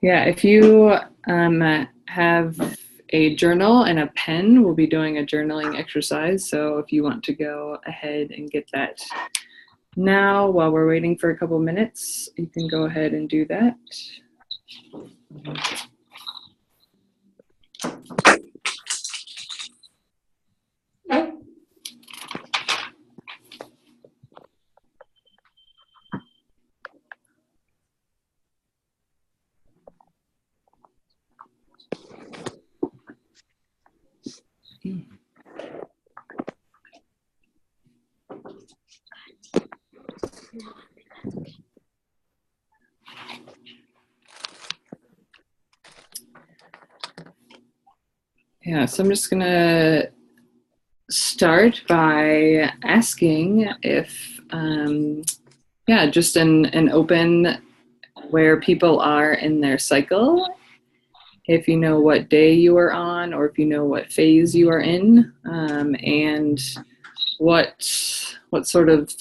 Yeah, if you have a journal and a pen, we'll be doing a journaling exercise. So if you want to go ahead and get that now while we're waiting for a couple minutes, you can go ahead and do that. Yeah, so I'm just gonna start by asking if, yeah, just an open where people are in their cycle, if you know what day you are on, or if you know what phase you are in, and what sort of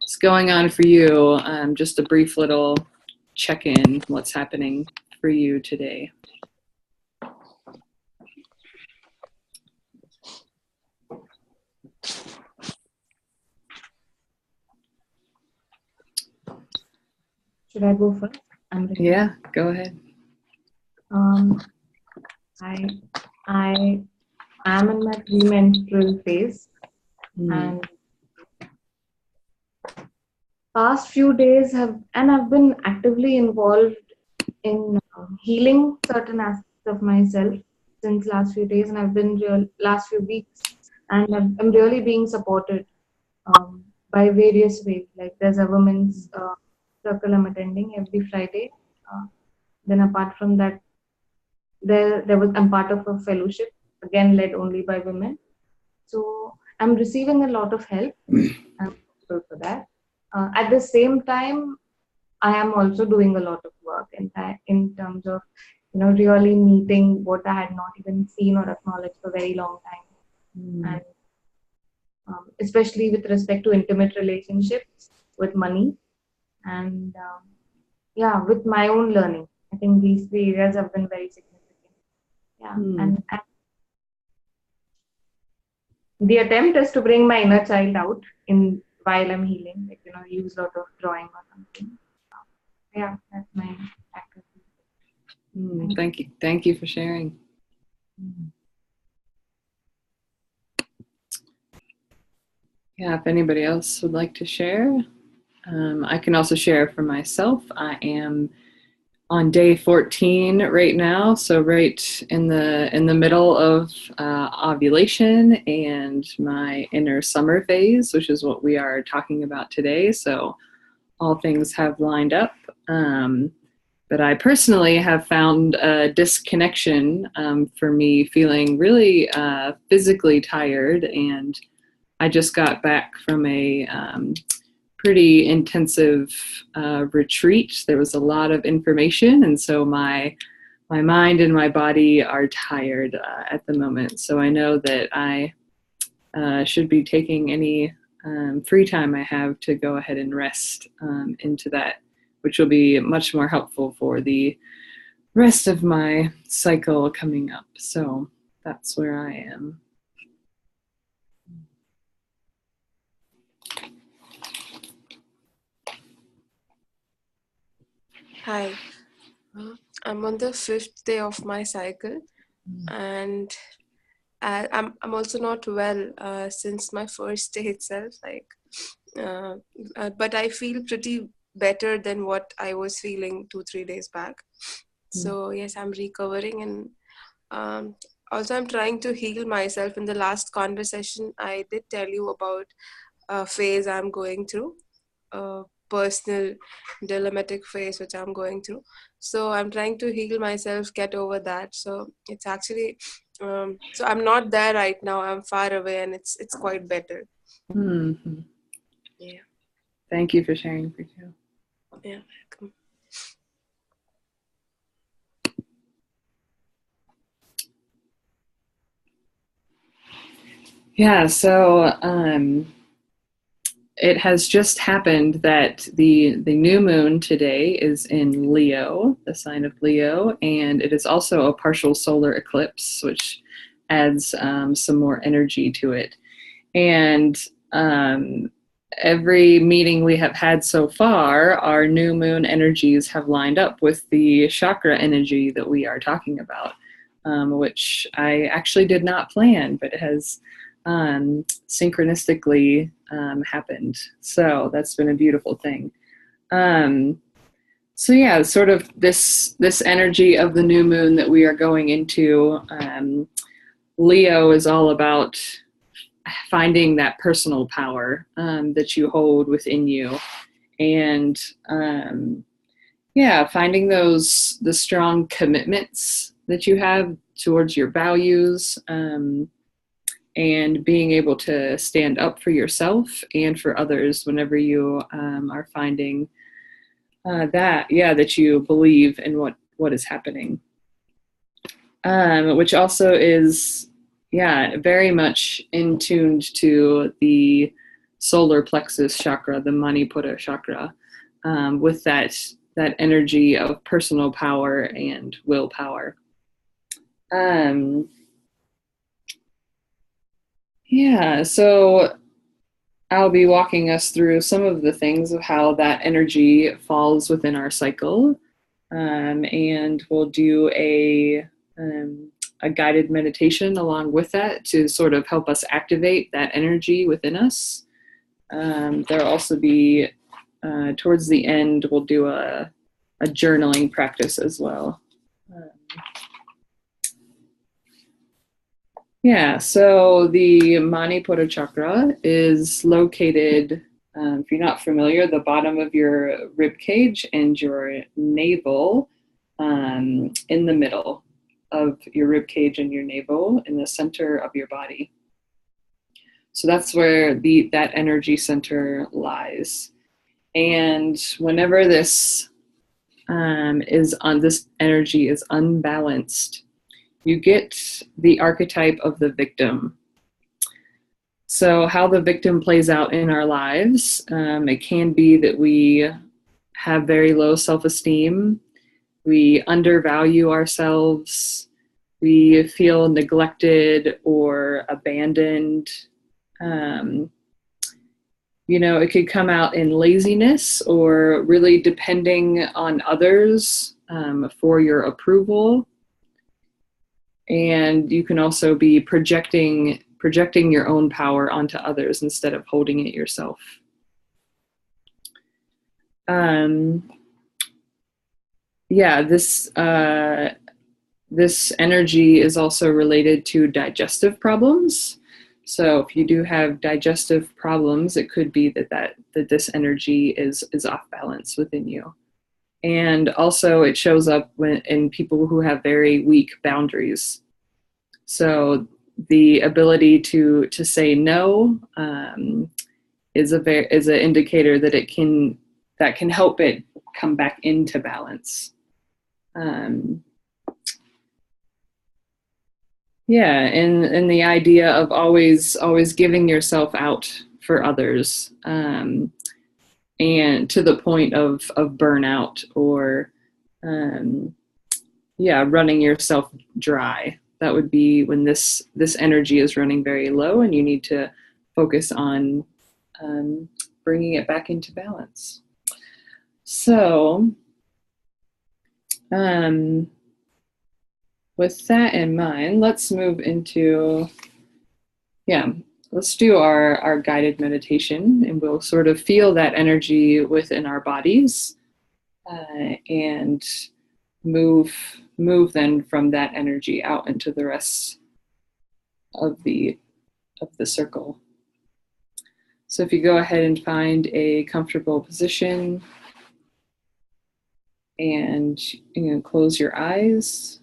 is going on for you. Just a brief little check-in, what's happening for you today. Should I go first? Yeah, go ahead. I am in my premenstrual phase, and past few days I've been actively involved in healing certain aspects of myself since last few days, and I've been last few weeks, and I'm really being supported by various ways. Like there's a women's circle I'm attending every Friday. Then apart from that, I'm part of a fellowship, again led only by women. So I'm receiving a lot of help. I'm grateful for that. At the same time, I am also doing a lot of work in terms of, really meeting what I had not even seen or acknowledged for a very long time. And especially with respect to intimate relationships with money and with my own learning. I think these three areas have been very significant. Yeah. And the attempt is to bring my inner child out while I'm healing, like, use a lot of drawing or something. Yeah, that's my activity. Thank you for sharing. Yeah, if anybody else would like to share, I can also share for myself. I am on day 14 right now, so right in the middle of ovulation and my inner summer phase, which is what we are talking about today. So all things have lined up. But I personally have found a disconnection for me, feeling really physically tired, and I just got back from a pretty intensive retreat. There was a lot of information, and so my mind and my body are tired at the moment. So I know that I should be taking any free time I have to go ahead and rest into that, which will be much more helpful for the rest of my cycle coming up. So that's where I am. Hi, I'm on the 5th day of my cycle, and I'm also not well since my first day itself. But I feel pretty better than what I was feeling 2-3 days back. So yes, I'm recovering, and also I'm trying to heal myself. In the last conversation, I did tell you about a phase I'm going through. Personal dilemmatic phase which I'm going through, so I'm trying to heal myself, get over that. So it's actually so I'm not there right now, I'm far away, and it's quite better. Yeah, thank you for sharing, Priya. Yeah, welcome. Yeah, so it has just happened that the new moon today is in Leo, the sign of Leo, and it is also a partial solar eclipse, which adds some more energy to it. And every meeting we have had so far, our new moon energies have lined up with the chakra energy that we are talking about, which I actually did not plan, but it has synchronistically happened. So that's been a beautiful thing. So yeah, sort of this energy of the new moon that we are going into. Leo is all about finding that personal power that you hold within you, and finding the strong commitments that you have towards your values, and being able to stand up for yourself and for others whenever you are finding that you believe in what is happening, which also is very much in tuned to the Solar Plexus Chakra, the Manipura Chakra, with that energy of personal power and willpower. So I'll be walking us through some of the things of how that energy falls within our cycle, and we'll do a guided meditation along with that to sort of help us activate that energy within us. There'll also be, towards the end, we'll do a journaling practice as well. So the Manipura Chakra is located, if you're not familiar, the bottom of your rib cage and your navel, in the middle of your rib cage and your navel, in the center of your body. So that's where that energy center lies. And whenever this this energy is unbalanced, you get the archetype of the victim. So how the victim plays out in our lives, it can be that we have very low self-esteem, we undervalue ourselves, we feel neglected or abandoned. It could come out in laziness or really depending on others for your approval. And you can also be projecting your own power onto others instead of holding it yourself. This energy is also related to digestive problems. So if you do have digestive problems, it could be that this energy is off balance within you. And also it shows up in people who have very weak boundaries. So the ability to say no is an indicator that can help it come back into balance. And the idea of always giving yourself out for others, and to the point of burnout or running yourself dry. That would be when this energy is running very low, and you need to focus on bringing it back into balance. So, with that in mind, let's move into, let's do our guided meditation, and we'll sort of feel that energy within our bodies, and move then from that energy out into the rest of the circle. So if you go ahead and find a comfortable position and close your eyes.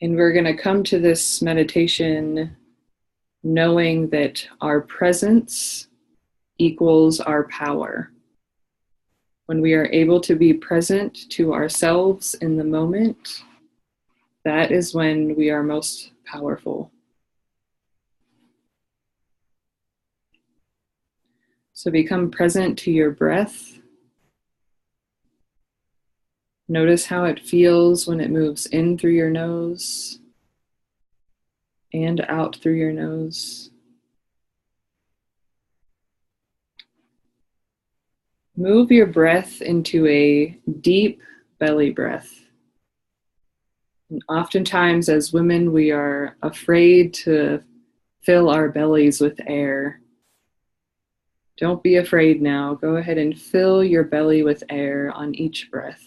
And we're going to come to this meditation knowing that our presence equals our power. When we are able to be present to ourselves in the moment, that is when we are most powerful. So become present to your breath. Notice how it feels when it moves in through your nose and out through your nose. Move your breath into a deep belly breath. And oftentimes, as women, we are afraid to fill our bellies with air. Don't be afraid now. Go ahead and fill your belly with air on each breath.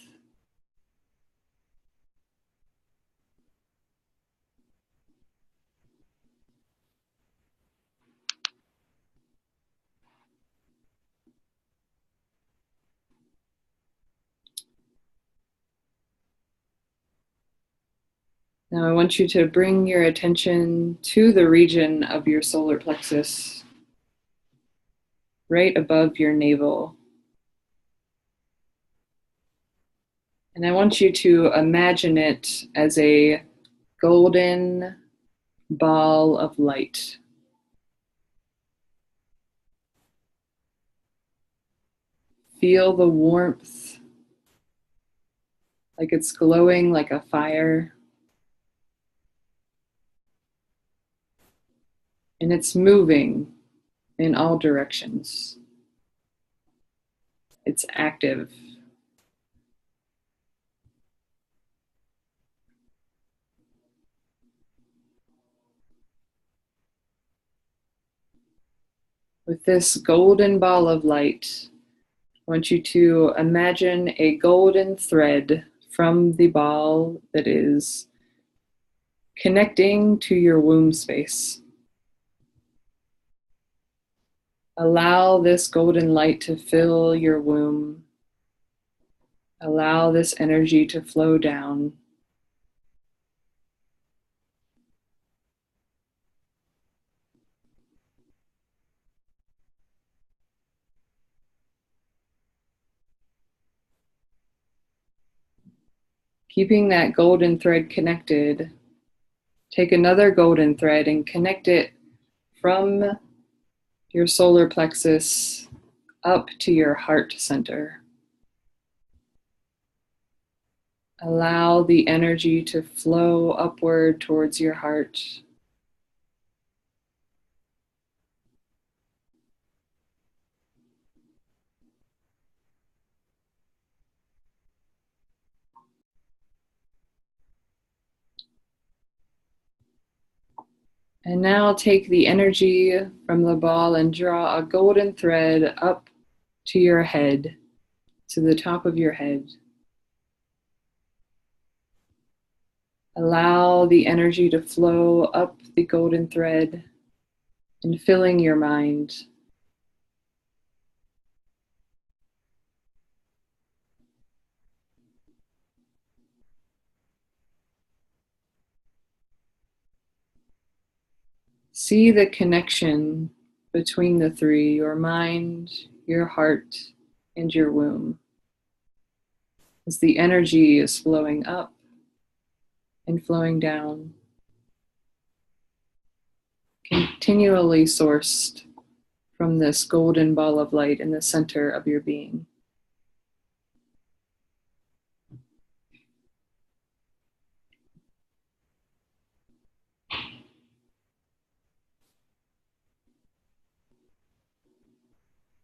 Now I want you to bring your attention to the region of your solar plexus, right above your navel. And I want you to imagine it as a golden ball of light. Feel the warmth, like it's glowing like a fire. And it's moving in all directions. It's active. With this golden ball of light, I want you to imagine a golden thread from the ball that is connecting to your womb space. Allow this golden light to fill your womb. Allow this energy to flow down. Keeping that golden thread connected, take another golden thread and connect it from your solar plexus up to your heart center. Allow the energy to flow upward towards your heart. And now take the energy from the ball and draw a golden thread up to your head, to the top of your head. Allow the energy to flow up the golden thread and filling your mind. See the connection between the three, your mind, your heart, and your womb, as the energy is flowing up and flowing down, continually sourced from this golden ball of light in the center of your being.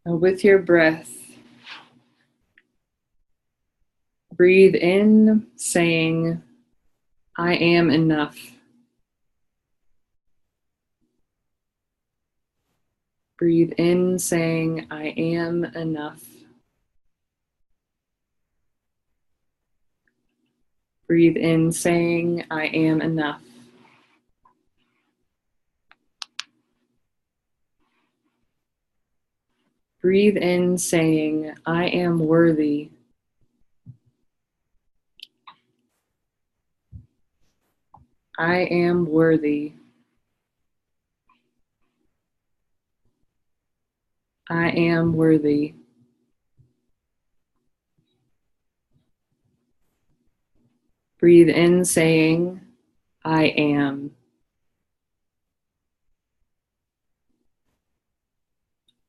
Now with your breath, breathe in, saying, I am enough. Breathe in, saying, I am enough. Breathe in, saying, I am enough. Breathe in, saying, I am worthy. I am worthy. I am worthy. Breathe in, saying, I am.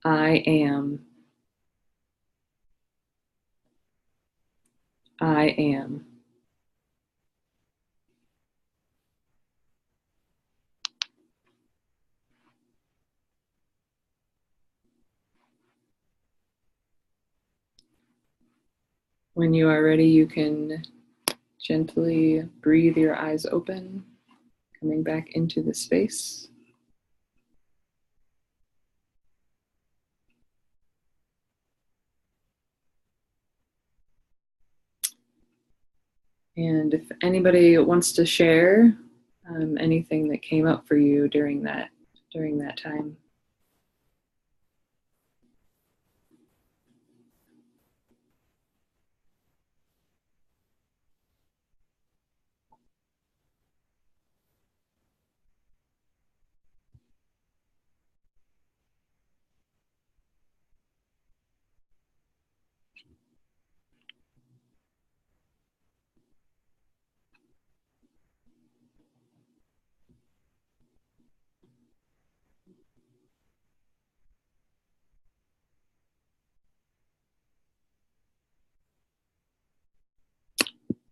I am. I am. When you are ready, you can gently breathe your eyes open, coming back into the space. And if anybody wants to share anything that came up for you during that time.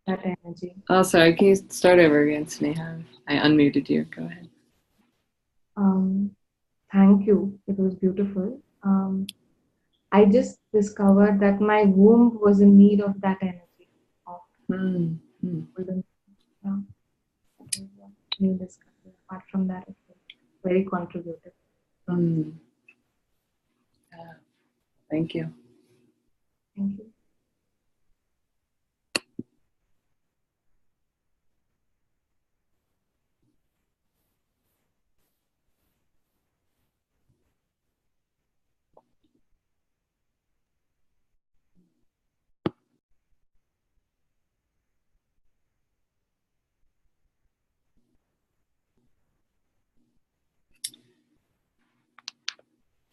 That energy. Oh, sorry, can you start over again, Sneha? I unmuted you. Go ahead. Thank you. It was beautiful. I just discovered that my womb was in need of that energy. Of golden, yeah, that was what new discovery. Apart from that, it was very contributive. Yeah. Thank you. Thank you.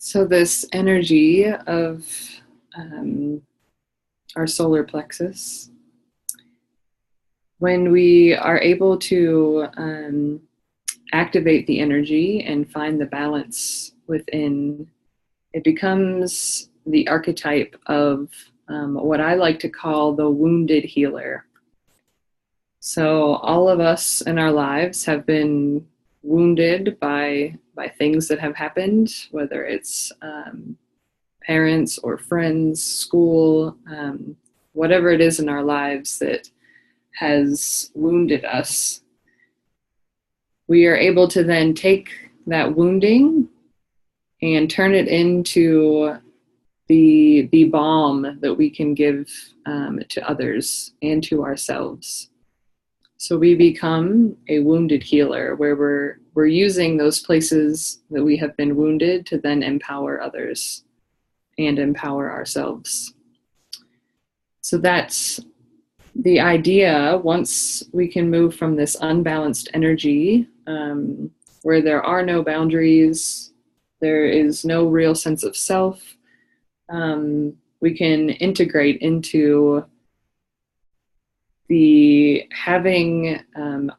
So this energy of our solar plexus, when we are able to activate the energy and find the balance within, it becomes the archetype of what I like to call the wounded healer. So all of us in our lives have been wounded by things that have happened, whether it's parents or friends, school, whatever it is in our lives that has wounded us. We are able to then take that wounding and turn it into the balm that we can give to others and to ourselves. So we become a wounded healer, where we're using those places that we have been wounded to then empower others and empower ourselves. So that's the idea. Once we can move from this unbalanced energy, where there are no boundaries, there is no real sense of self, we can integrate into the having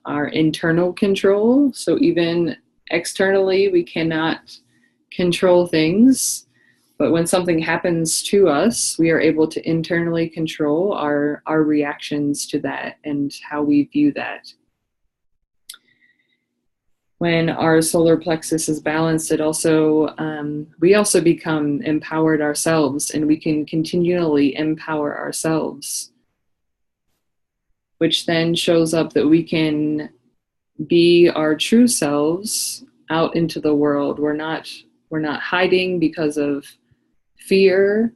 our internal control. So even externally, we cannot control things, but when something happens to us, we are able to internally control our reactions to that and how we view that. When our solar plexus is balanced, it also we also become empowered ourselves, and we can continually empower ourselves, which then shows up that we can be our true selves out into the world. We're not hiding because of fear.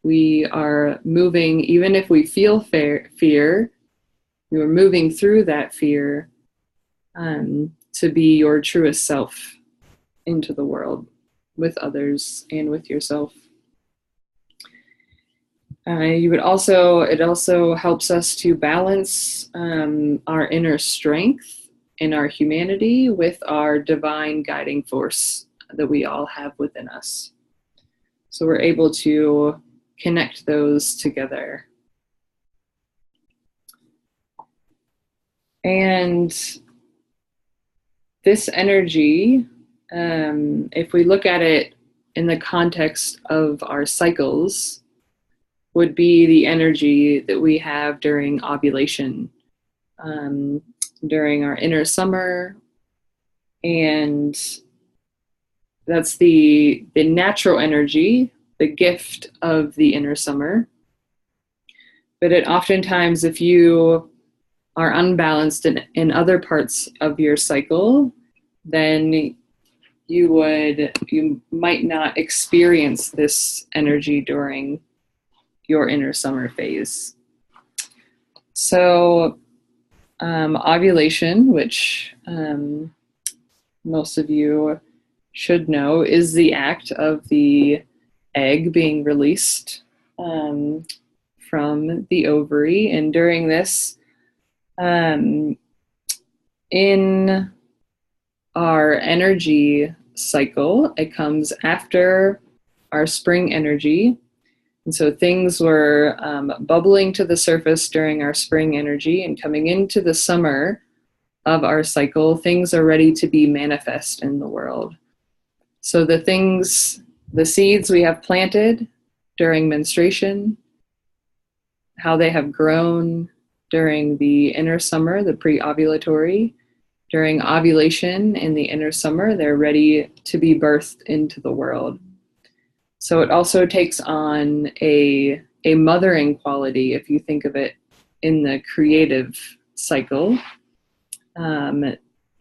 We are moving, even if we feel fear, we are moving through that fear to be your truest self into the world with others and with yourself. It also helps us to balance our inner strength and our humanity with our divine guiding force that we all have within us. So we're able to connect those together. And this energy, if we look at it in the context of our cycles would be the energy that we have during ovulation, during our inner summer. And that's the natural energy, the gift of the inner summer. But it oftentimes, if you are unbalanced in other parts of your cycle, then you might not experience this energy during your inner summer phase. So ovulation, which most of you should know, is the act of the egg being released from the ovary. And during this, in our energy cycle, it comes after our spring energy. And so things were bubbling to the surface during our spring energy, and coming into the summer of our cycle, things are ready to be manifest in the world. So the seeds we have planted during menstruation, how they have grown during the inner summer, the pre-ovulatory, during ovulation in the inner summer, they're ready to be birthed into the world. So it also takes on a mothering quality, if you think of it in the creative cycle.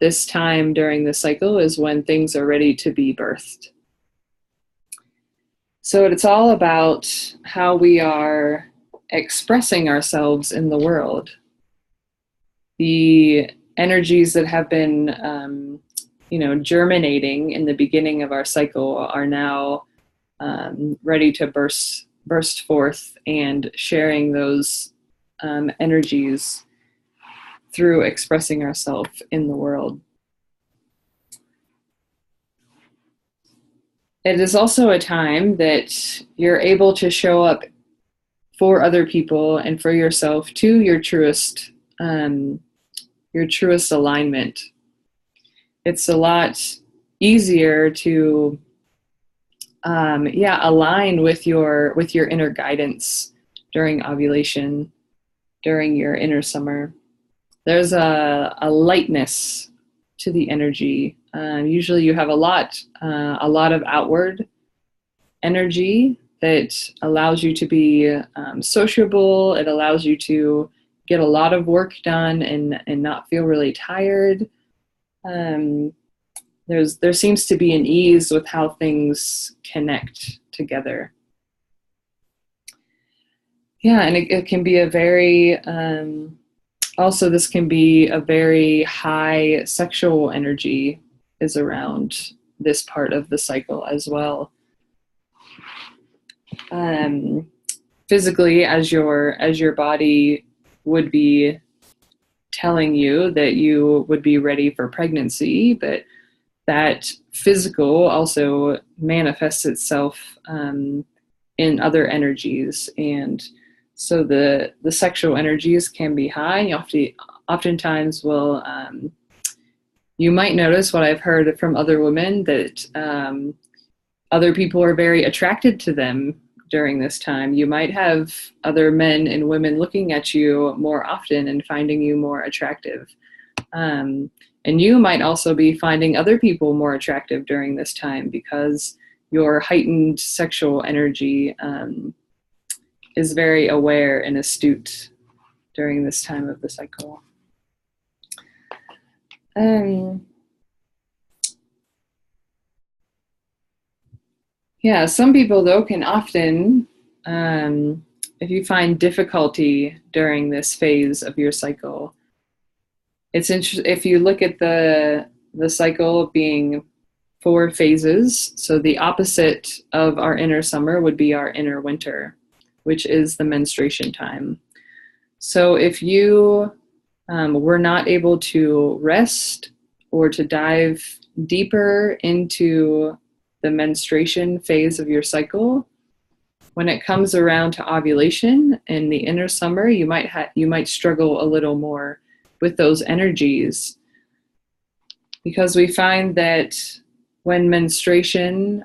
This time during the cycle is when things are ready to be birthed. So it's all about how we are expressing ourselves in the world. The energies that have been, germinating in the beginning of our cycle are now ready to burst forth, and sharing those energies through expressing ourselves in the world. It is also a time that you're able to show up for other people and for yourself to your truest alignment. It's a lot easier to align with your inner guidance during ovulation, during your inner summer. There's a lightness to the energy. Usually you have a lot of outward energy that allows you to be sociable. It allows you to get a lot of work done and not feel really tired. There seems to be an ease with how things connect together. Yeah, and it can be a very, also this can be a very high sexual energy is around this part of the cycle as well. Physically, as your body would be telling you that you would be ready for pregnancy, but that physical also manifests itself in other energies. And so the sexual energies can be high. You oftentimes will, you might notice what I've heard from other women, that other people are very attracted to them during this time. You might have other men and women looking at you more often and finding you more attractive. And you might also be finding other people more attractive during this time because your heightened sexual energy is very aware and astute during this time of the cycle. Some people, though, can often, if you find difficulty during this phase of your cycle, it's interesting if you look at the cycle being 4 phases. So the opposite of our inner summer would be our inner winter, which is the menstruation time. So if you were not able to rest or to dive deeper into the menstruation phase of your cycle, when it comes around to ovulation in the inner summer, you might struggle a little more with those energies, because we find that when menstruation,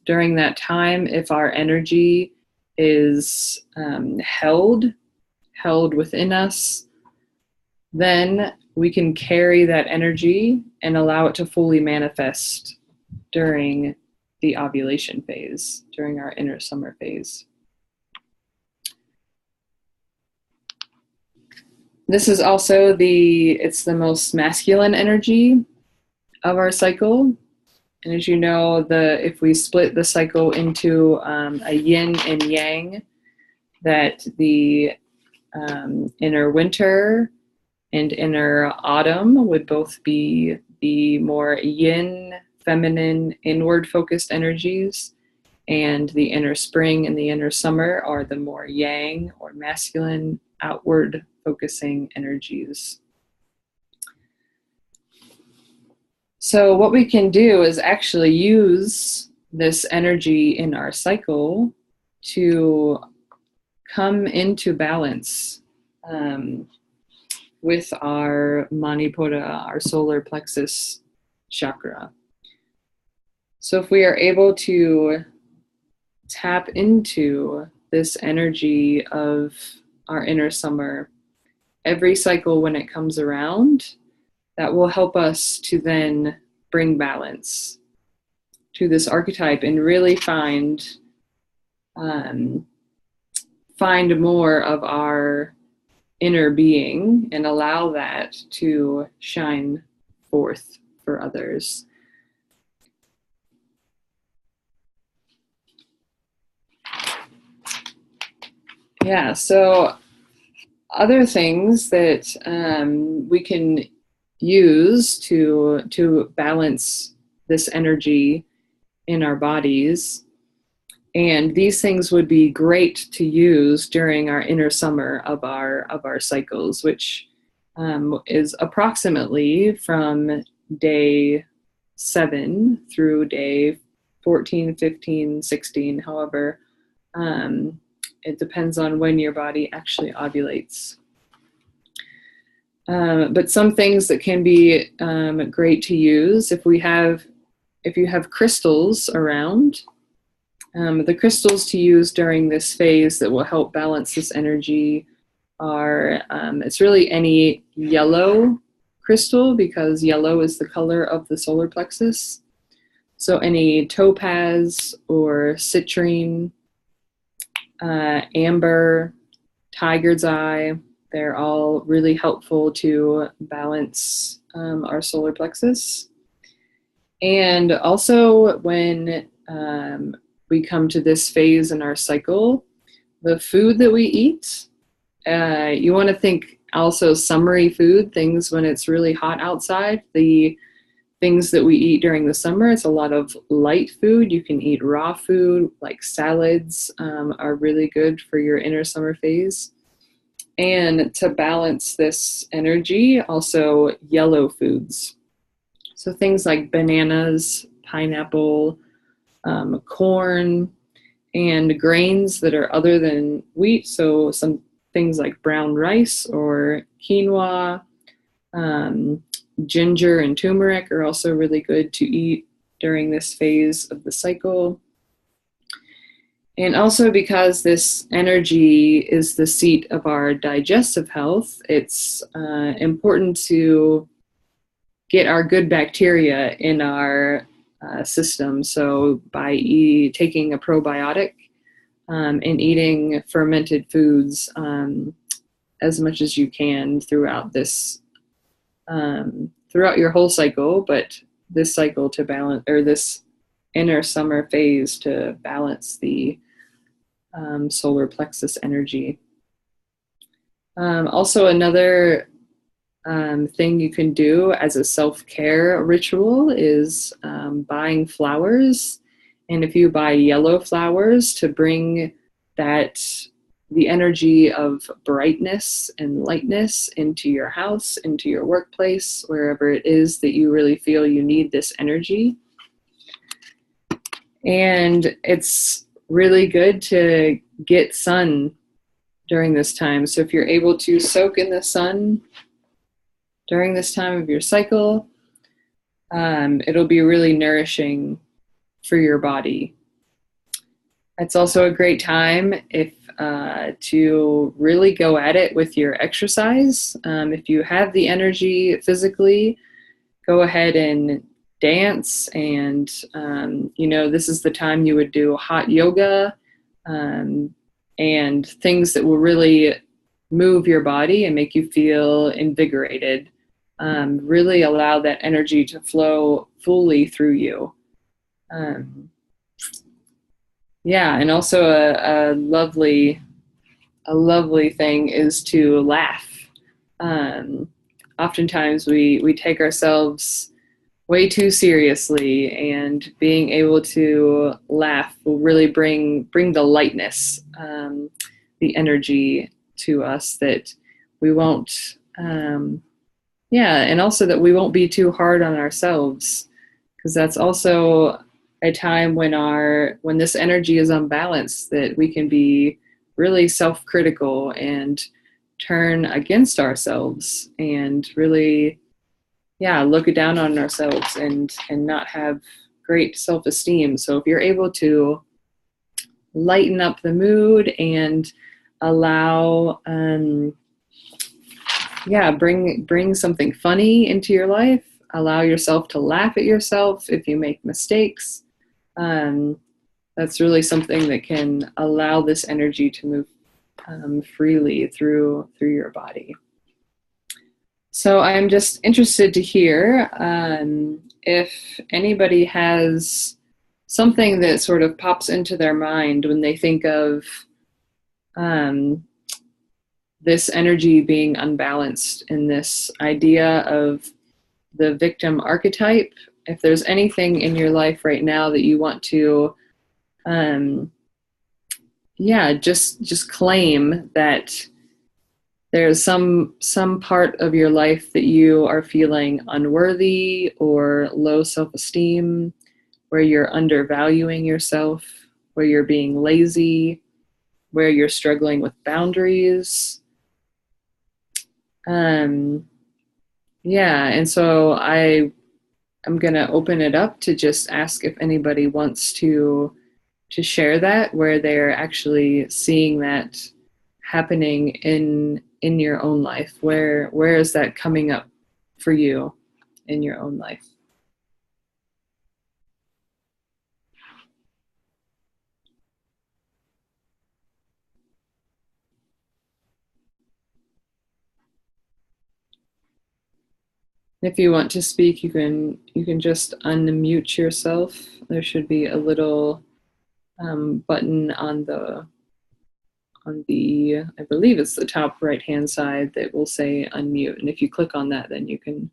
during that time, if our energy is held within us, then we can carry that energy and allow it to fully manifest during the ovulation phase, during our inner summer phase. This is also it's the most masculine energy of our cycle. And as you know, if we split the cycle into a yin and yang, that the inner winter and inner autumn would both be the more yin, feminine, inward-focused energies, and the inner spring and the inner summer are the more yang or masculine, outward-focusing energies. So what we can do is actually use this energy in our cycle to come into balance with our Manipura, our solar plexus chakra. So if we are able to tap into this energy of our inner summer every cycle when it comes around, that will help us to then bring balance to this archetype and really find more of our inner being and allow that to shine forth for others. Yeah, so other things that we can use to balance this energy in our bodies, and these things would be great to use during our inner summer of our cycles, which is approximately from day 7 through day 14, 15, 16, however. It depends on when your body actually ovulates. But some things that can be great to use if you have crystals around. The crystals to use during this phase that will help balance this energy are, it's really any yellow crystal, because yellow is the color of the solar plexus. So any topaz or citrine, amber, tiger's eye, they're all really helpful to balance our solar plexus. And also when we come to this phase in our cycle, the food that we eat, you want to think also summery food, things when it's really hot outside. The things that we eat during the summer, it's a lot of light food. You can eat raw food, like salads are really good for your inner summer phase. And to balance this energy, also yellow foods. So things like bananas, pineapple, corn, and grains that are other than wheat. So some things like brown rice or quinoa, ginger and turmeric are also really good to eat during this phase of the cycle. And also because this energy is the seat of our digestive health, it's important to get our good bacteria in our system. So by taking a probiotic and eating fermented foods as much as you can throughout this, throughout your whole cycle, but this cycle to balance, or this inner summer phase to balance the solar plexus energy. Also another thing you can do as a self-care ritual is buying flowers. And if you buy yellow flowers, to bring the energy of brightness and lightness into your house, into your workplace, wherever it is that you really feel you need this energy. And it's really good to get sun during this time. So if you're able to soak in the sun during this time of your cycle, it'll be really nourishing for your body. It's also a great time if to really go at it with your exercise. If you have the energy physically, go ahead and dance. And, this is the time you would do hot yoga and things that will really move your body and make you feel invigorated. Really allow that energy to flow fully through you. And also a lovely thing is to laugh. Oftentimes we take ourselves way too seriously, and being able to laugh will really bring the lightness, the energy to us, that we won't, and also that we won't be too hard on ourselves, because that's also a time when this energy is unbalanced, that we can be really self-critical and turn against ourselves and really look down on ourselves and not have great self-esteem. So if you're able to lighten up the mood and allow bring something funny into your life, allow yourself to laugh at yourself if you make mistakes, that's really something that can allow this energy to move freely through your body. So I'm just interested to hear if anybody has something that sort of pops into their mind when they think of this energy being unbalanced, in this idea of the victim archetype. If there's anything in your life right now that you want to just claim that there's some part of your life that you are feeling unworthy or low self-esteem, where you're undervaluing yourself, where you're being lazy, where you're struggling with boundaries. And so I'm going to open it up to just ask if anybody wants to share that, where they're actually seeing that happening in your own life. Where is that coming up for you in your own life? If you want to speak, you can just unmute yourself. There should be a little button on the I believe it's the top right hand side that will say unmute, and if you click on that, then you can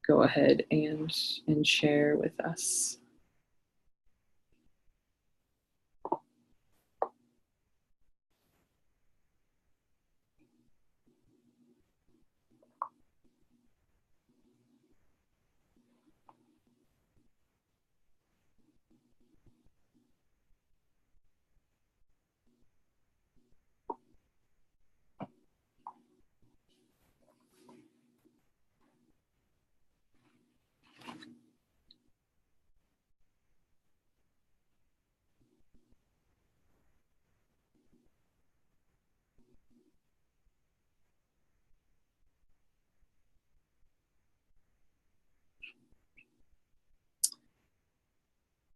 go ahead and share with us.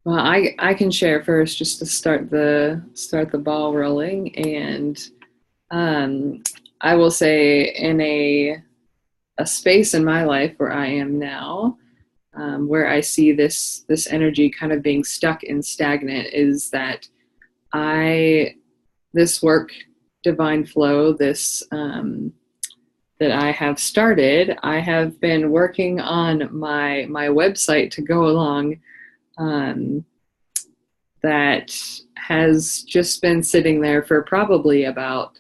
Well, I can share first, just to start the ball rolling. And I will say, in a space in my life where I am now, where I see this energy kind of being stuck and stagnant, is that this work, Divine Flow, this that I have started, I have been working on my website to go along. That has just been sitting there for probably about,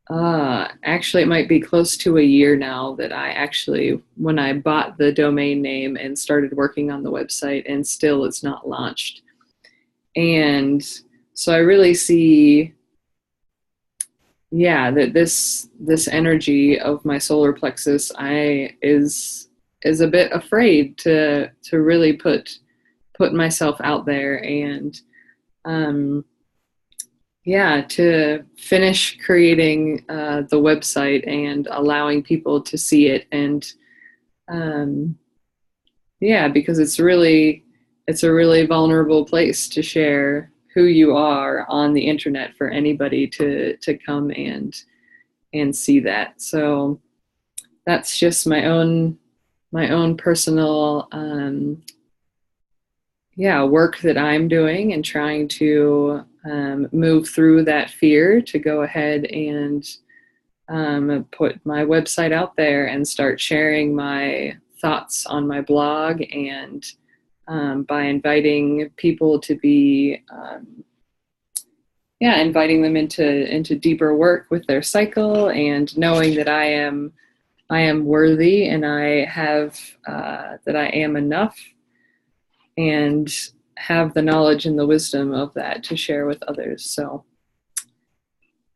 actually it might be close to a year now, that when I bought the domain name and started working on the website, and still it's not launched. And so I really see, that this energy of my solar plexus is is a bit afraid to really put myself out there, and to finish creating the website and allowing people to see it, and because it's a really vulnerable place to share who you are on the internet for anybody to come and see that. So that's just my own personal work that I'm doing, and trying to move through that fear to go ahead and put my website out there and start sharing my thoughts on my blog, and by inviting people to be inviting them into deeper work with their cycle, and knowing that I am worthy, and I have that I am enough, and have the knowledge and the wisdom of that to share with others. So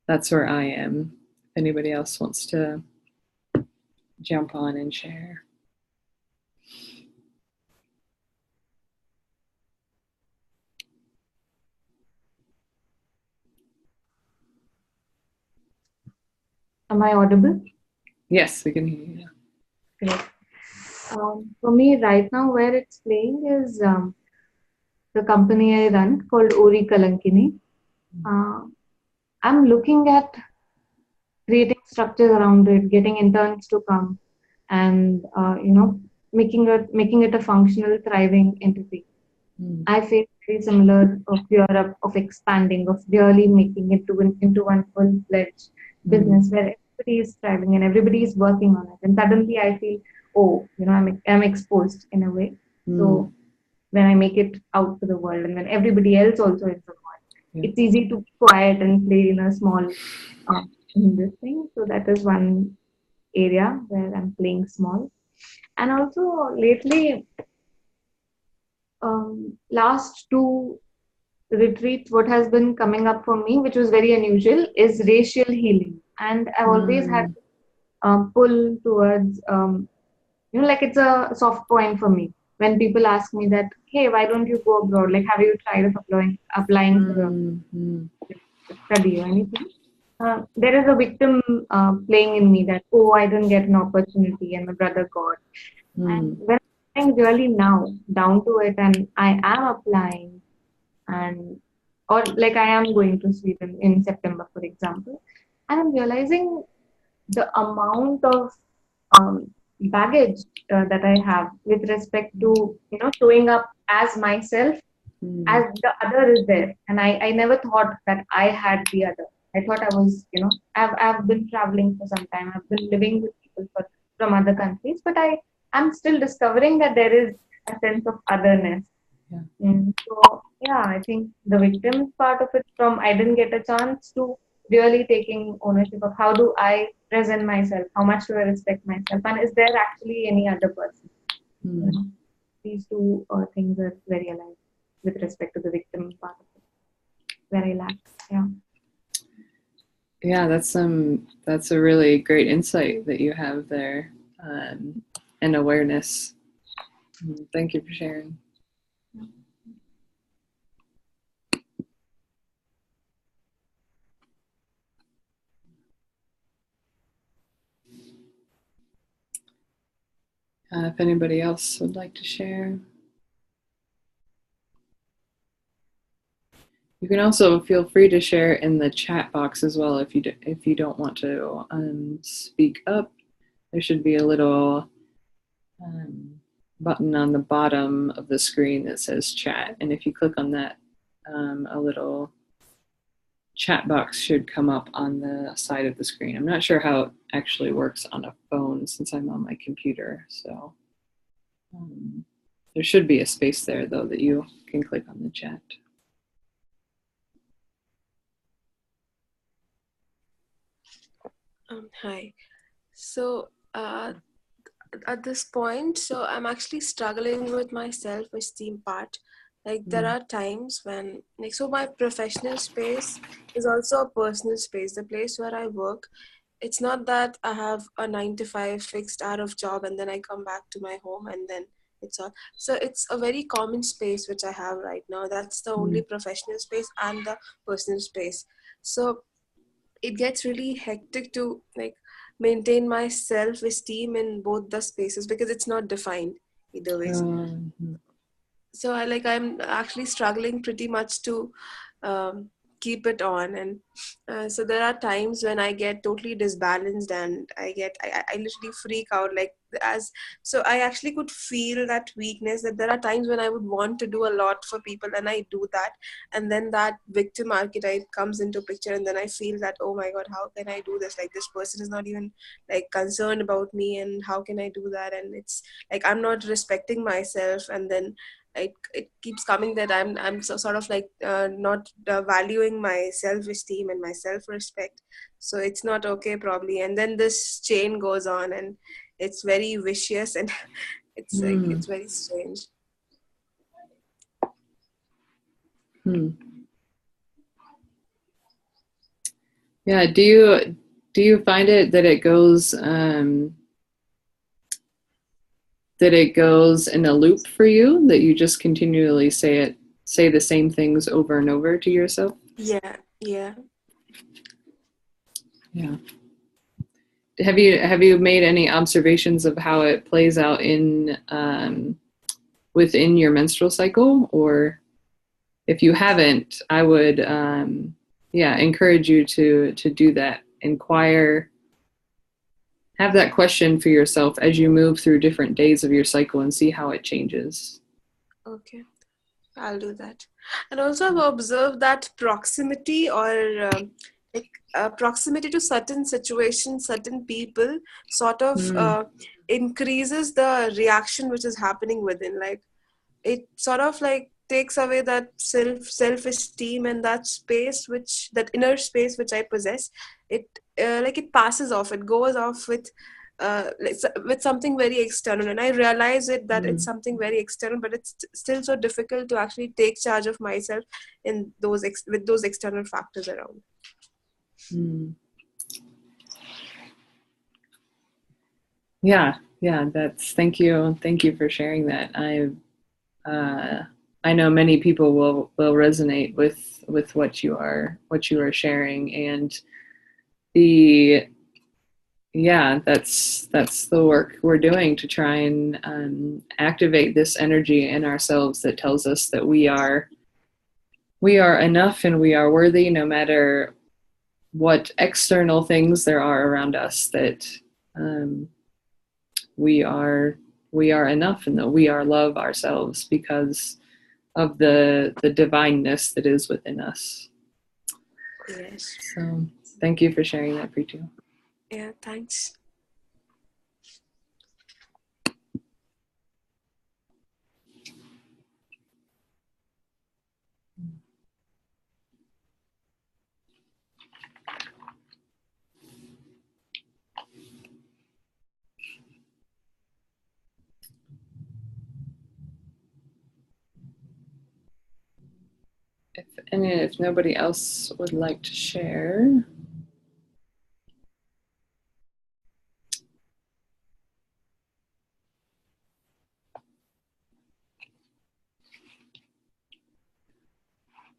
that's where I am. If anybody else wants to jump on and share. Am I audible? Yes, we can hear you. Great. For me, right now, where it's playing is the company I run called Ori Kalankini. I'm looking at creating structures around it, getting interns to come, and making it a functional, thriving entity. I feel very similar of fear of expanding, of really making it into one full-fledged business where everybody is thriving and everybody is working on it. And suddenly I feel, I'm exposed in a way. So when I make it out to the world, and when everybody else also is the world, it's easy to be quiet and play in a small in this thing. So that is one area where I'm playing small. And also lately, last two retreats, what has been coming up for me, which was very unusual, is racial healing. And I've always had pull towards, like it's a soft point for me. When people ask me that, hey, why don't you go abroad? Like, have you tried of applying for a study or anything? There is a victim playing in me that, oh, I didn't get an opportunity and my brother got. And when I'm really now down to it and I am applying, or like I am going to Sweden in September, for example, and I'm realizing the amount of baggage that I have with respect to, showing up as myself, as the other is there. And I never thought that I had the other. I thought I was, I've been traveling for some time. I've been living with people from other countries, but I'm still discovering that there is a sense of otherness. So I think the victim part of it, from I didn't get a chance to really taking ownership of how do I present myself, how much do I respect myself, and is there actually any other person? These two things are very alive with respect to the victim part of it, where I lack. That's a really great insight that you have there, and awareness. Thank you for sharing. If anybody else would like to share. You can also feel free to share in the chat box as well if you don't want to speak up. There should be a little button on the bottom of the screen that says chat, and if you click on that, a little chat box should come up on the side of the screen. I'm not sure how it actually works on a phone since I'm on my computer, so there should be a space there though that you can click on the chat. Hi. So at this point, so I'm actually struggling with my self-esteem part. Like there are times when, like, so my professional space is also a personal space. The place where I work it's not that I have a 9 to 5 fixed hour of job and then I come back to my home and then it's all. So it's a very common space which I have right now. That's the only professional space and the personal space. So it gets really hectic to like maintain my self-esteem in both the spaces because it's not defined either ways. So I'm actually struggling pretty much to um, keep it on. And so there are times when I get totally disbalanced and I literally freak out, like, as so I actually could feel that weakness, that there are times when I would want to do a lot for people and I do that, and then that victim archetype comes into picture, and then I feel that, oh my god, how can I do this? Like, this person is not even like concerned about me, and how can I do that? And it's like I'm not respecting myself, and then it keeps coming that I'm so sort of like not valuing my self-esteem and my self-respect. So it's not okay probably, and then this chain goes on and it's very vicious, and it's like it's very strange. Yeah, do you find it that it goes in a loop for you, that you just continually say the same things over and over to yourself? Yeah. Have you made any observations of how it plays out in within your menstrual cycle? Or if you haven't, I would encourage you to do that. Inquire, have that question for yourself as you move through different days of your cycle and see how it changes. Okay, I'll do that. And also I've observed that proximity or proximity to certain situations, certain people sort of increases the reaction which is happening within. Like, it sort of like takes away that self-esteem and that space, which that inner space which I possess. It like it passes off, it goes off with something very external, and I realize it that it's something very external, but it's still so difficult to actually take charge of myself in with those external factors around. Yeah, that's, thank you for sharing that. I know many people will resonate with what you are sharing, and that's the work we're doing to try and activate this energy in ourselves that tells us that we are enough and we are worthy, no matter what external things there are around us, that we are enough, and that we are love ourselves because of the divineness that is within us. Yes. So thank you for sharing that, Preetu. Yeah, thanks. If nobody else would like to share.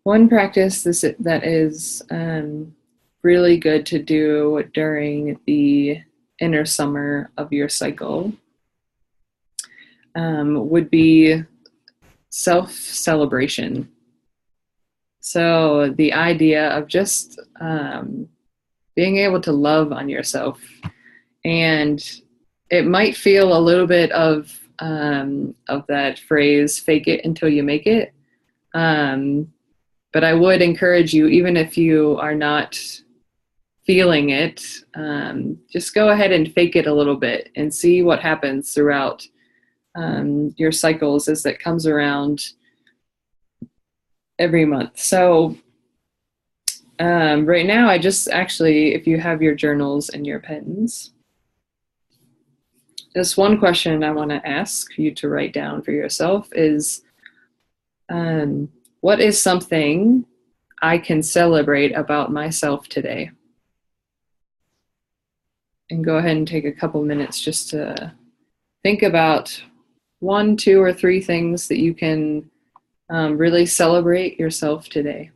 One practice that is really good to do during the inner summer of your cycle would be self-celebration. So the idea of just being able to love on yourself, and it might feel a little bit of that phrase, fake it until you make it. But I would encourage you, even if you are not feeling it, just go ahead and fake it a little bit and see what happens throughout your cycles as it comes around every month. So right now, I just actually, if you have your journals and your pens, just one question I want to ask you to write down for yourself is, what is something I can celebrate about myself today? And go ahead and take a couple minutes just to think about 1, 2, or 3 things that you can really celebrate yourself today.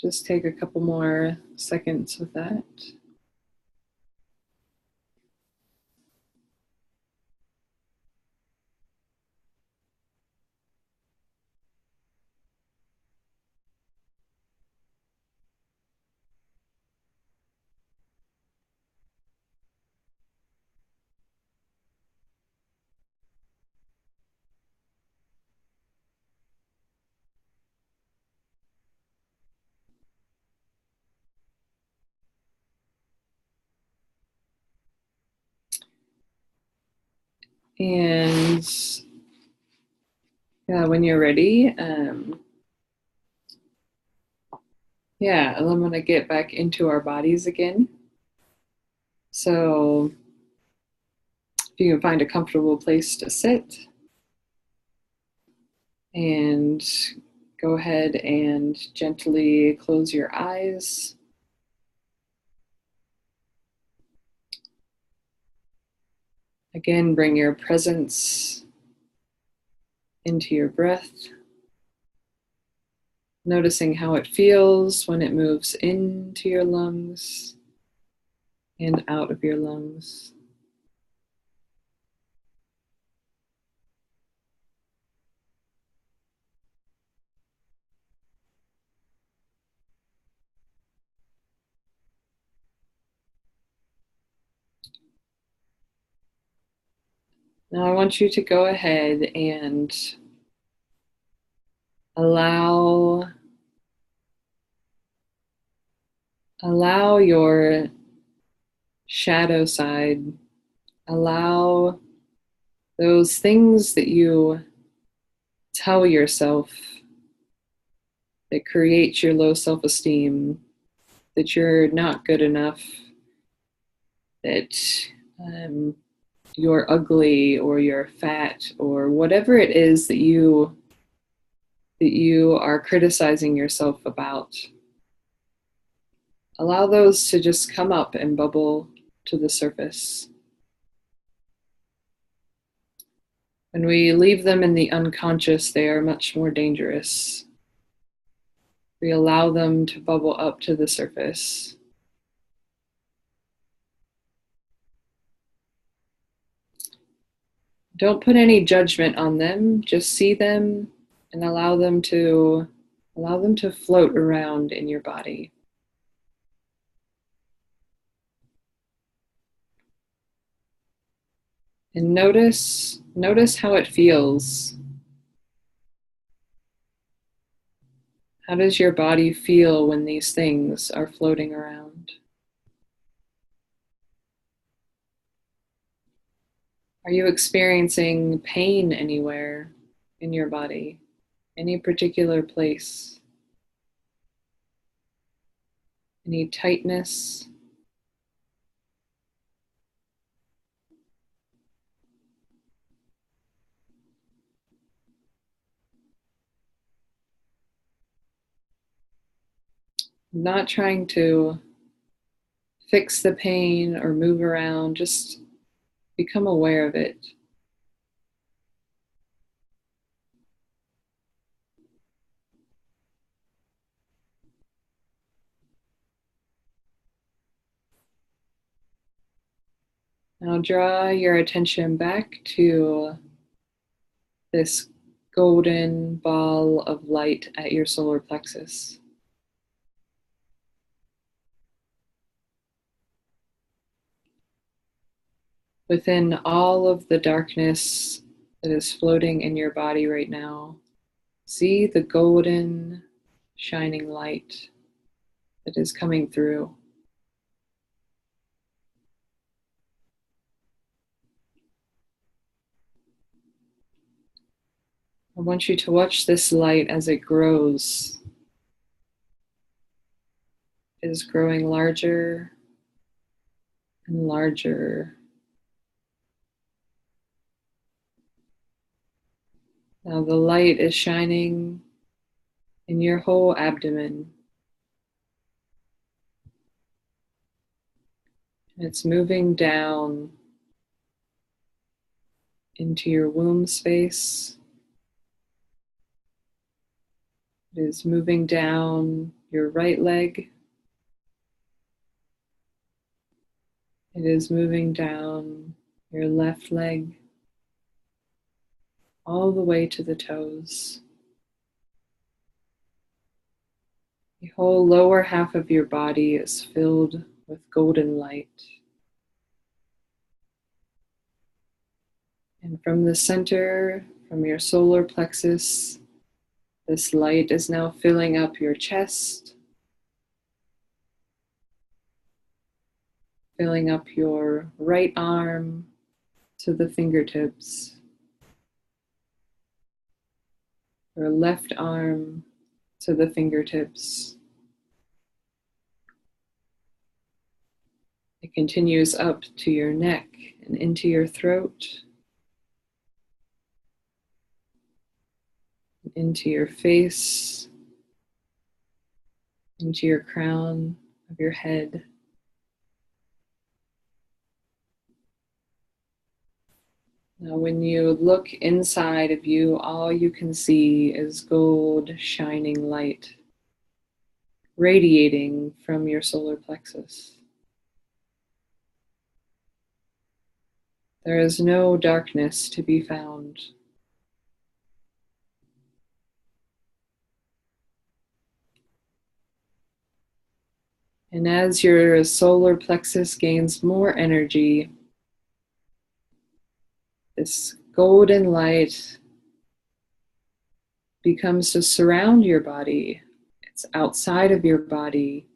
Just take a couple more seconds with that. And when you're ready, I'm going to get back into our bodies again. So if you can find a comfortable place to sit, and go ahead and gently close your eyes. Again, bring your presence into your breath, noticing how it feels when it moves into your lungs and out of your lungs. Now I want you to go ahead and allow your shadow side, allow those things that you tell yourself that create your low self-esteem, that you're not good enough, that you're ugly or you're fat or whatever it is that you are criticizing yourself about. Allow those to just come up and bubble to the surface. When we leave them in the unconscious, they are much more dangerous. We allow them to bubble up to the surface. Don't put any judgment on them, just see them and allow them to float around in your body. And notice how it feels. How does your body feel when these things are floating around? Are you experiencing pain anywhere in your body? Any particular place? any tightness. Not trying to fix the pain or move around, just become aware of it. Now draw your attention back to this golden ball of light at your solar plexus. Within all of the darkness that is floating in your body right now, see the golden shining light that is coming through. I want you to watch this light as it grows. It is growing larger and larger. Now the light is shining in your whole abdomen. It's moving down into your womb space. It is moving down your right leg. It is moving down your left leg, all the way to the toes. The whole lower half of your body is filled with golden light. And from the center, from your solar plexus, this light is now filling up your chest, filling up your right arm to the fingertips, your left arm to the fingertips. It continues up to your neck and into your throat, into your face, into your crown of your head. Now, when you look inside of you, all you can see is gold shining light radiating from your solar plexus. There is no darkness to be found. And as your solar plexus gains more energy, this golden light becomes to surround your body. It's outside of your body,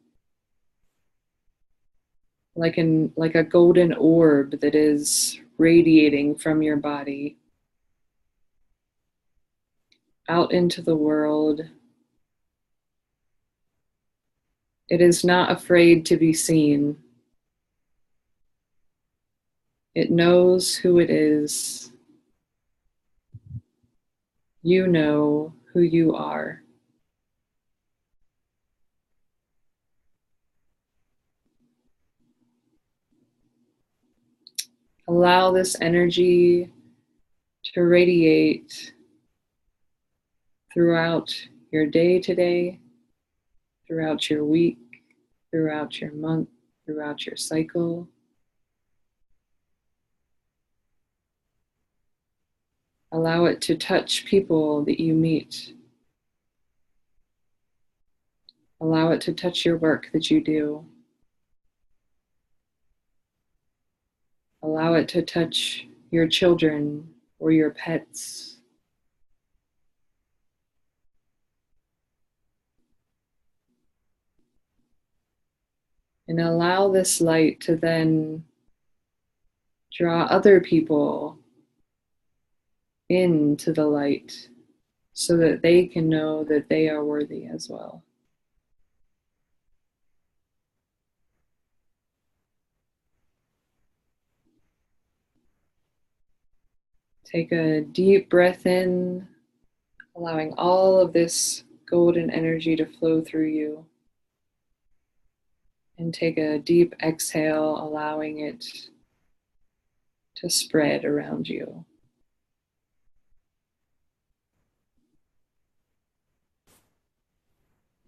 like a golden orb that is radiating from your body out into the world. It is not afraid to be seen. It knows who it is. You know who you are. Allow this energy to radiate throughout your day today, throughout your week, throughout your month, throughout your cycle. Allow it to touch people that you meet. Allow it to touch your work that you do. Allow it to touch your children or your pets. And allow this light to then draw other people into the light so that they can know that they are worthy as well. Take a deep breath in, allowing all of this golden energy to flow through you. And take a deep exhale, allowing it to spread around you.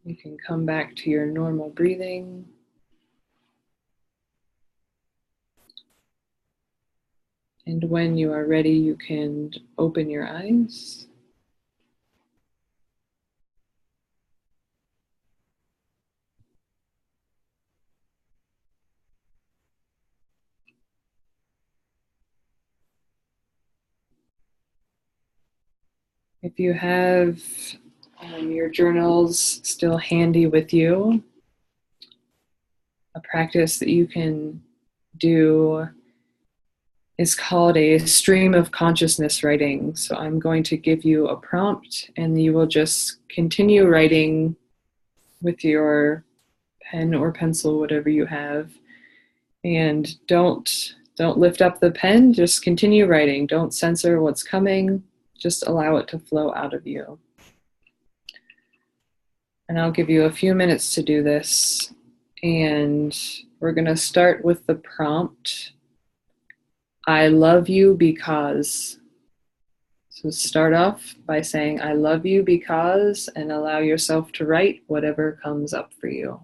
You can come back to your normal breathing. And when you are ready, you can open your eyes. If you have your journals still handy with you, a practice that you can do is called a stream of consciousness writing. So I'm going to give you a prompt and you will just continue writing with your pen or pencil, whatever you have. And don't lift up the pen, just continue writing. Don't censor what's coming, just allow it to flow out of you. And I'll give you a few minutes to do this. And we're going to start with the prompt. I love you because. So start off by saying, I love you because, and allow yourself to write whatever comes up for you.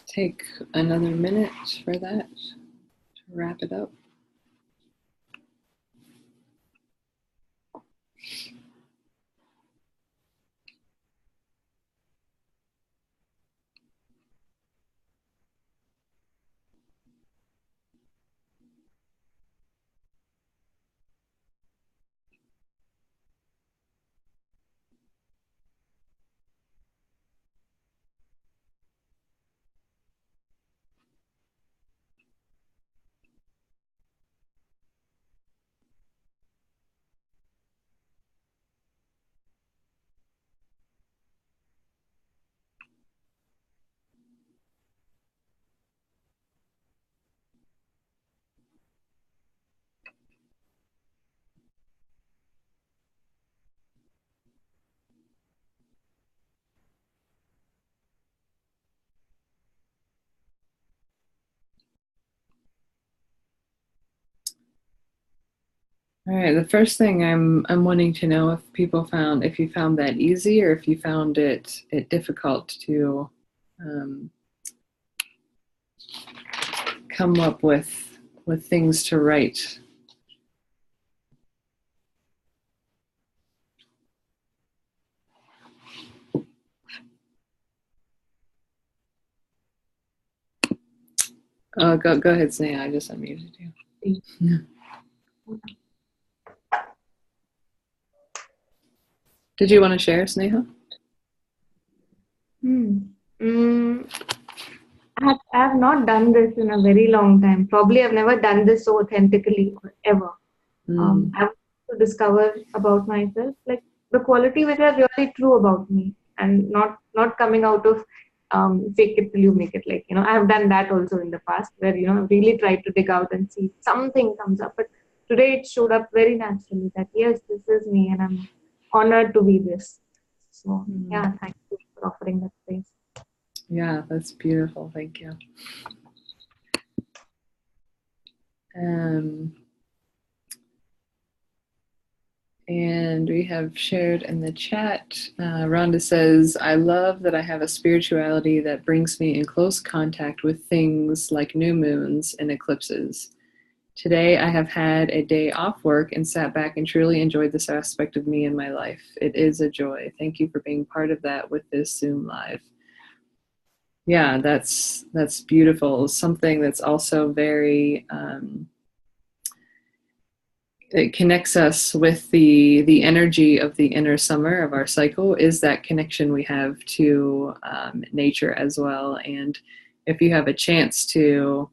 Take another minute for that to wrap it up. All right. The first thing I'm wanting to know if you found that easy or if you found it difficult to come up with things to write. Go ahead, Sneha. I just unmuted you. Yeah. Did you want to share, Sneha? I have not done this in a very long time. Probably I've never done this so authentically ever. I want to discover about myself, like the quality which are really true about me, and not coming out of fake it till you make it. Like, I have done that also in the past, where I really tried to dig out and see something comes up. But today it showed up very naturally that yes, this is me, and I'm honored to be this. So yeah, thank you for offering that space. Yeah, that's beautiful. Thank you. And we have shared in the chat, Rhonda says, I love that I have a spirituality that brings me in close contact with things like new moons and eclipses. Today, I have had a day off work and sat back and truly enjoyed this aspect of me in my life. It is a joy. Thank you for being part of that with this Zoom Live. Yeah, that's beautiful. Something that's also very it connects us with the energy of the inner summer of our cycle is that connection we have to nature as well. And if you have a chance to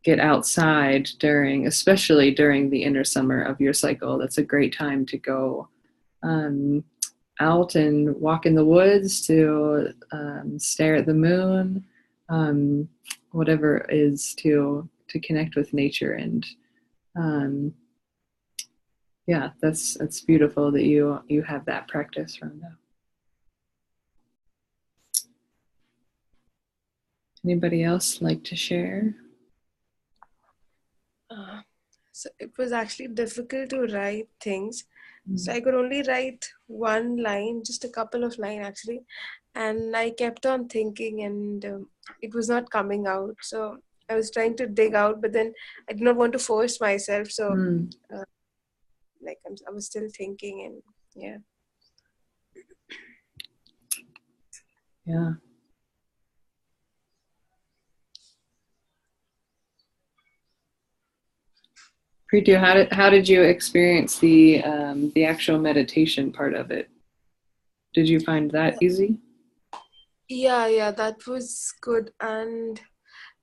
get outside especially during the inner summer of your cycle, that's a great time to go out and walk in the woods, to stare at the moon, whatever it is to connect with nature. And yeah, that's beautiful that you have that practice, Rhonda. Anybody else like to share? So it was actually difficult to write things. So I could only write one line, just a couple of lines actually. And I kept on thinking, and it was not coming out. So I was trying to dig out, but then I did not want to force myself. So like I was still thinking, and yeah. Yeah. Preetu, how did you experience the actual meditation part of it? Did you find that easy? Yeah, that was good. And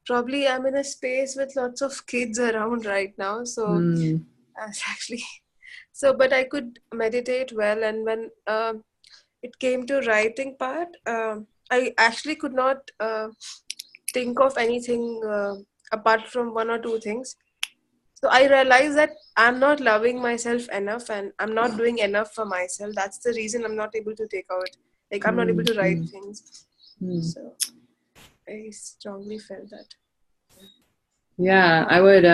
probably I'm in a space with lots of kids around right now. So actually, but I could meditate well. And when it came to writing part, I actually could not think of anything apart from one or two things. So I realized that I'm not loving myself enough, and I'm not doing enough for myself. That's the reason I'm not able to take out, like I'm not able to write things. So I strongly felt that. Yeah, I would.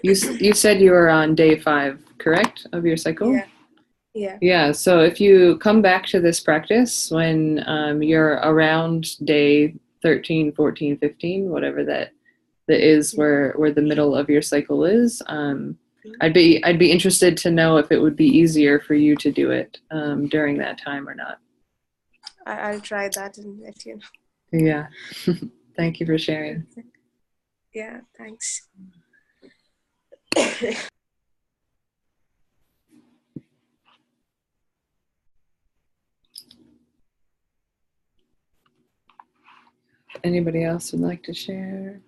You said you were on day 5, correct, of your cycle? Yeah. So if you come back to this practice when you're around day 13, 14, 15, whatever that is, where the middle of your cycle is, I'd be interested to know if it would be easier for you to do it during that time or not. I'll try that and let you know. Yeah. Thank you for sharing. Yeah, thanks. Anybody else would like to share?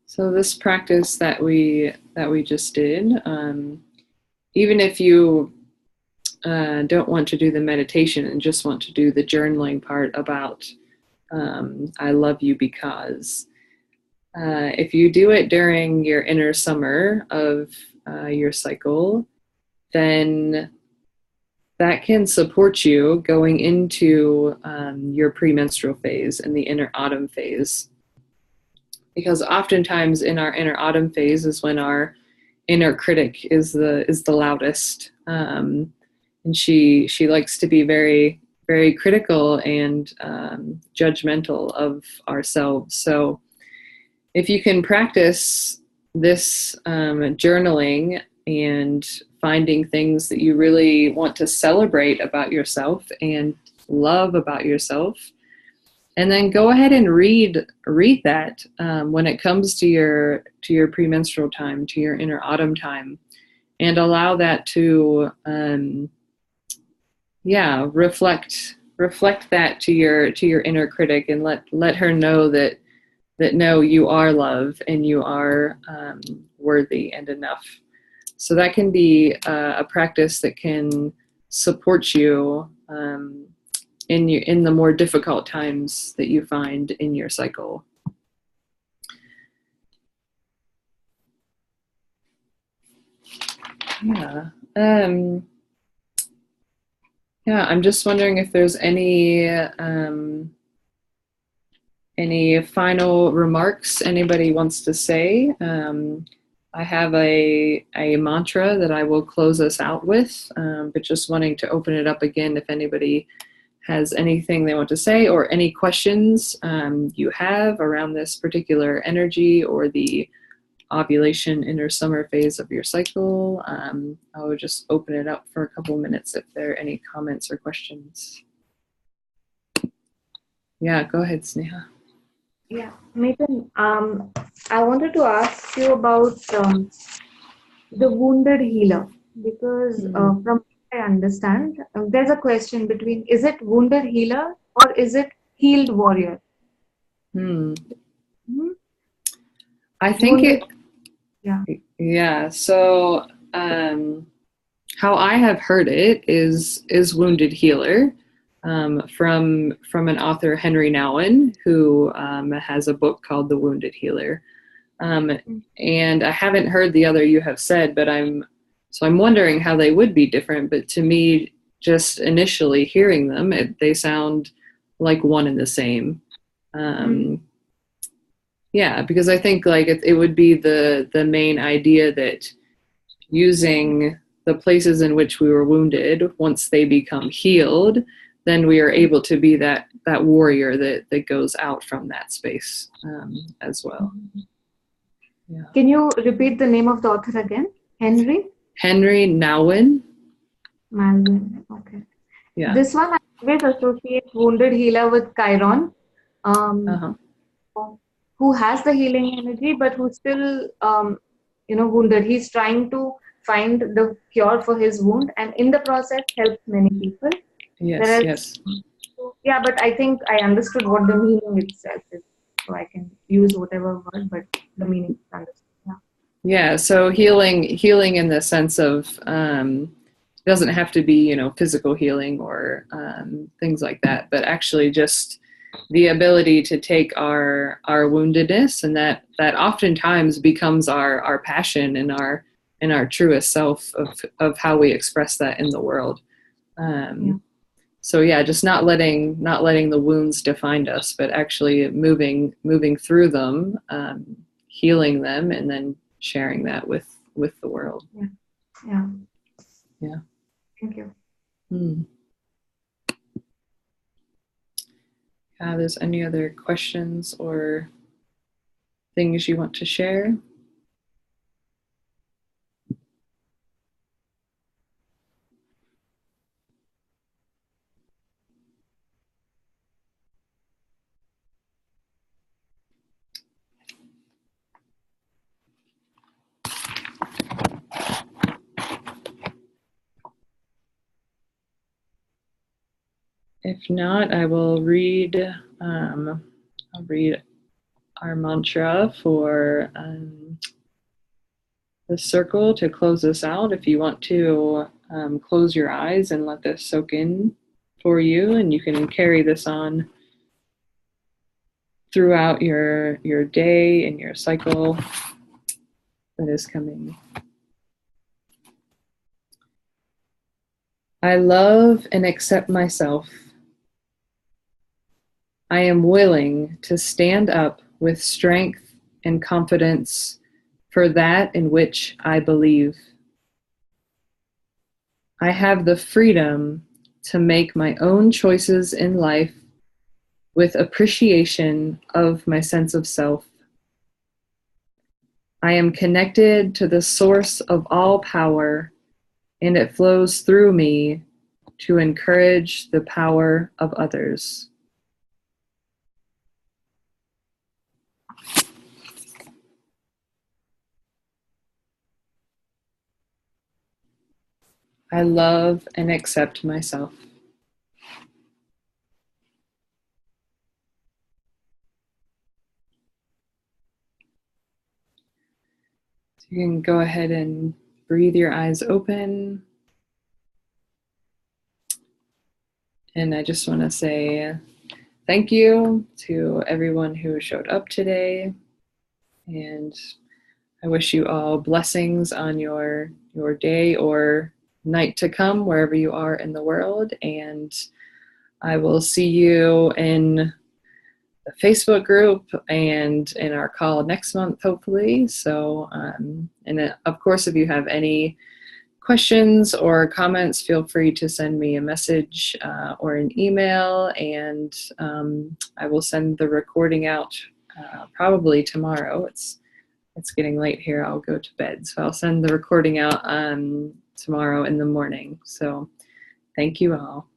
So this practice that we just did, even if you don't want to do the meditation and just want to do the journaling part about I love you because, If you do it during your inner summer of your cycle, then that can support you going into your premenstrual phase and the inner autumn phase. Because oftentimes in our inner autumn phase is when our inner critic is the loudest, and she likes to be very, very critical and judgmental of ourselves. So if you can practice this journaling and finding things that you really want to celebrate about yourself and love about yourself, and then go ahead and read that when it comes to your premenstrual time, to your inner autumn time, and allow that to reflect that to your inner critic, and let her know that no, you are love and you are worthy and enough. So that can be a practice that can support you in the more difficult times that you find in your cycle. Yeah. I'm just wondering if there's any final remarks anybody wants to say. I have a mantra that I will close us out with, but just wanting to open it up again if anybody has anything they want to say or any questions you have around this particular energy or the ovulation inner summer phase of your cycle. I will just open it up for a couple of minutes if there are any comments or questions. Yeah, go ahead, Sneha. Yeah, Nathan, I wanted to ask you about the wounded healer, because from what I understand, there's a question between, is it wounded healer or is it healed warrior? I think wounded, yeah. So how I have heard it is wounded healer, from an author, Henry Nouwen, who has a book called The Wounded Healer. And I haven't heard the other you have said, but I'm wondering how they would be different. But to me, just initially hearing them, they sound like one and the same. Yeah, because I think like it would be the main idea that using the places in which we were wounded, once they become healed, then we are able to be that warrior that goes out from that space as well. Yeah. Can you repeat the name of the author again? Henry Nouwen. Okay. Yeah. This one I always associate wounded healer with Chiron, who has the healing energy, but who's still wounded. He's trying to find the cure for his wound, and in the process helps many people. Yes. Yeah, but I think I understood what the meaning itself is, so I can use whatever word, but the meaning is understood. Yeah. So healing in the sense of it doesn't have to be physical healing or things like that, but actually just the ability to take our woundedness, and that oftentimes becomes our passion and our truest self of how we express that in the world. So yeah, just not letting the wounds define us, but actually moving through them, healing them, and then sharing that with the world. Yeah. Thank you. There's any other questions or things you want to share? If not, I will read. I'll read our mantra for the circle to close this out. If you want to close your eyes and let this soak in for you, and you can carry this on throughout your day and your cycle that is coming. I love and accept myself. I am willing to stand up with strength and confidence for that in which I believe. I have the freedom to make my own choices in life with appreciation of my sense of self. I am connected to the source of all power, and it flows through me to encourage the power of others. I love and accept myself. So you can go ahead and breathe your eyes open. And I just want to say thank you to everyone who showed up today. And I wish you all blessings on your day or night to come, wherever you are in the world. And I will see you in the Facebook group and in our call next month, hopefully. So, and of course, if you have any questions or comments, feel free to send me a message or an email, and I will send the recording out probably tomorrow. It's getting late here. I'll go to bed, so I'll send the recording out tomorrow in the morning. So thank you all.